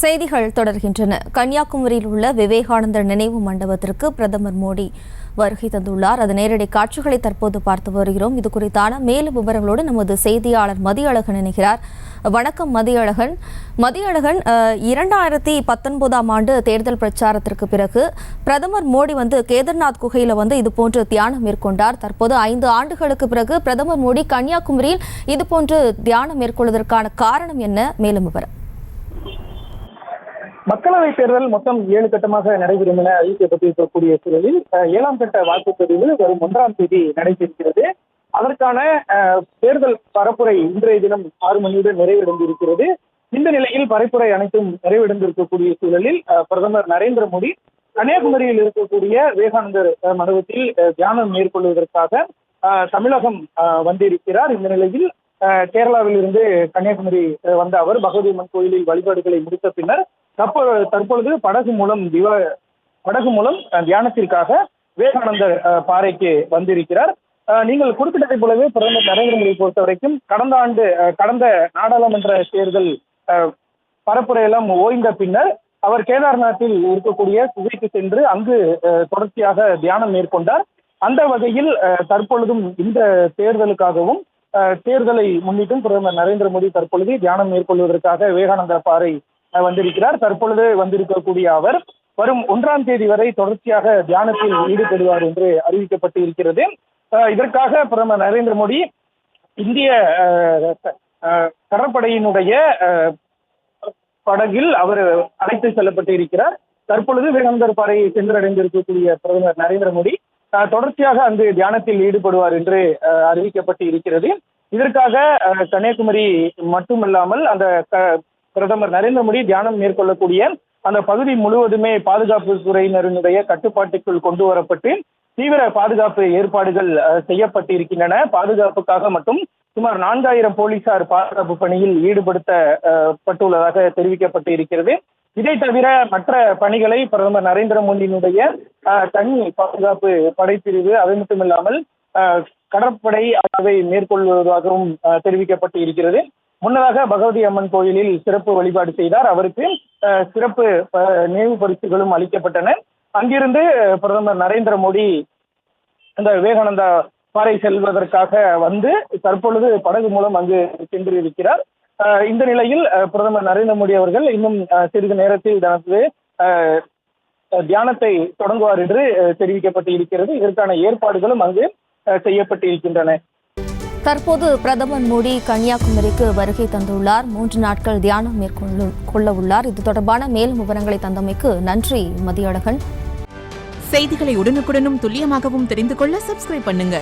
செய்திகள் தொடர்கின்றன. கன்னியாகுமரியில் உள்ள விவேகானந்தர் நினைவு மண்டபத்திற்கு பிரதமர் மோடி வருகை தந்துள்ளார். அது நேரடி காட்சிகளை தற்போது பார்த்து வருகிறோம். இது குறித்தான மேலும் விவரங்களோடு நமது செய்தியாளர் மதியழகன் இணைகிறார். வணக்கம் மதியழகன். 2019ஆம் ஆண்டு தேர்தல் பிரச்சாரத்திற்கு பிறகு பிரதமர் மோடி கேதார்நாத் குகையில் இதுபோன்று தியானம் மேற்கொண்டார். தற்போது 5 ஆண்டுகளுக்கு பிறகு பிரதமர் மோடி கன்னியாகுமரியில் இதுபோன்று தியானம் மேற்கொள்வதற்கான காரணம் என்ன? மேலும் விவரம். மக்களவை தேர்தல் மொத்தம் 7 கட்டமாக நடைபெறும் என அறிவிக்கப்பட்டிருக்கக்கூடிய சூழலில் 7ஆம் கட்ட வாக்குப்பதிவு வரும் 1ஆம் தேதி நடைபெறுகிறது. அதற்கான தேர்தல் பரப்புரை இன்றைய தினம் 6 மணியுடன் நிறைவடைந்திருக்கிறது. இந்த நிலையில் பரப்புரை அனைத்தும் நிறைவடைந்திருக்கக்கூடிய சூழலில் பிரதமர் நரேந்திர மோடி கன்னியாகுமரியில் இருக்கக்கூடிய விவேகானந்தர் மண்டபத்தில் தியானம் மேற்கொள்வதற்காக தமிழகம் வந்திருக்கிறார். இந்த நிலையில் கேரளாவில் இருந்து கன்னியாகுமரி வந்த அவர் பகவதி அம்மன் கோயிலில் வழிபாடுகளை முடித்த பின்னர் தற்பொழுது படகு மூலம் தியானத்திற்காக விவேகானந்தர் பாறைக்கு வந்திருக்கிறார். நீங்கள் குறிப்பிட்டதை போலவே பிரதமர் நரேந்திர மோடியை பொறுத்த வரைக்கும் கடந்த நாடாளுமன்ற தேர்தல் பரப்புரையெல்லாம் ஓய்ந்த பின்னர் அவர் கேதார்நாத்தில் இருக்கக்கூடிய குகைக்கு சென்று அங்கு தொடர்ச்சியாக தியானம் மேற்கொண்டார். அந்த வகையில் தற்பொழுதும் இந்த தேர்தலுக்காகவும் தேர்தலை முன்னிட்டும் பிரதமர் நரேந்திர மோடி தற்பொழுது தியானம் மேற்கொள்வதற்காக விவேகானந்தர் பாறை வந்திருக்கிறார். தற்பொழுது வந்திருக்கக்கூடிய அவர் வரும் 1ஆம் தேதி வரை தொடர்ச்சியாக தியானத்தில் ஈடுபடுவார் என்று அறிவிக்கப்பட்டு இருக்கிறது. இதற்காக பிரதமர் நரேந்திர மோடி இந்திய கடற்படையினுடைய படகில் அவர் அழைத்து செல்லப்பட்டு இருக்கிறார். தற்பொழுது விவேகானந்தர் பாறையை சென்றடைந்திருக்கக்கூடிய பிரதமர் நரேந்திர மோடி தொடர்ச்சியாக அங்கு தியானத்தில் ஈடுபடுவார் என்று அறிவிக்கப்பட்டு இருக்கிறது. இதற்காக கன்னியாகுமரி மட்டுமல்லாமல் அந்த பிரதமர் நரேந்திர மோடி தியானம் மேற்கொள்ளக்கூடிய அந்த பகுதி முழுவதுமே பாதுகாப்பு துறையினருடைய கட்டுப்பாட்டுக்குள் கொண்டு வரப்பட்டு தீவிர பாதுகாப்பு ஏற்பாடுகள் செய்யப்பட்டு இருக்கின்றன. பாதுகாப்புக்காக மட்டும் சுமார் 4000 போலீசார் பாதுகாப்பு பணியில் ஈடுபடுத்தப்பட்டுள்ளதாக தெரிவிக்கப்பட்டு இருக்கிறது. இதை தவிர மற்ற பணிகளை பிரதமர் நரேந்திர மோடியினுடைய தனி பாதுகாப்பு படைப்பிரிவு அது மட்டுமில்லாமல் கடற்படை ஆகியவை மேற்கொள்வதாகவும் தெரிவிக்கப்பட்டு இருக்கிறது. முன்னதாக பகவதி அம்மன் கோயிலில் சிறப்பு வழிபாடு செய்தார். அவருக்கு சிறப்பு நினைவு பரிசுகளும் அளிக்கப்பட்டன. அங்கிருந்து பிரதமர் நரேந்திர மோடி இந்த விவேகானந்தா பாறை செல்வதற்காக தற்பொழுது படகு மூலம் அங்கு சென்றிருக்கிறார். இந்த நிலையில் பிரதமர் நரேந்திர மோடி அவர்கள் இன்னும் சிறிது நேரத்தில் தனது தியானத்தை தொடங்குவார் என்று தெரிவிக்கப்பட்டு இருக்கிறது. இதற்கான ஏற்பாடுகளும் அங்கு செய்யப்பட்டு இருக்கின்றன. தற்போது பிரதமர் மோடி கன்னியாகுமரிக்கு வருகை தந்துள்ளார். 3 நாட்கள் தியானம் மேற்கொள்ள உள்ளார். இது தொடர்பான மேலும் விவரங்களை தந்தமைக்கு நன்றி மதியழகன். செய்திகளை உடனுக்குடனும் துல்லியமாகவும் தெரிந்து கொள்ள சப்ஸ்கிரைப் பண்ணுங்க.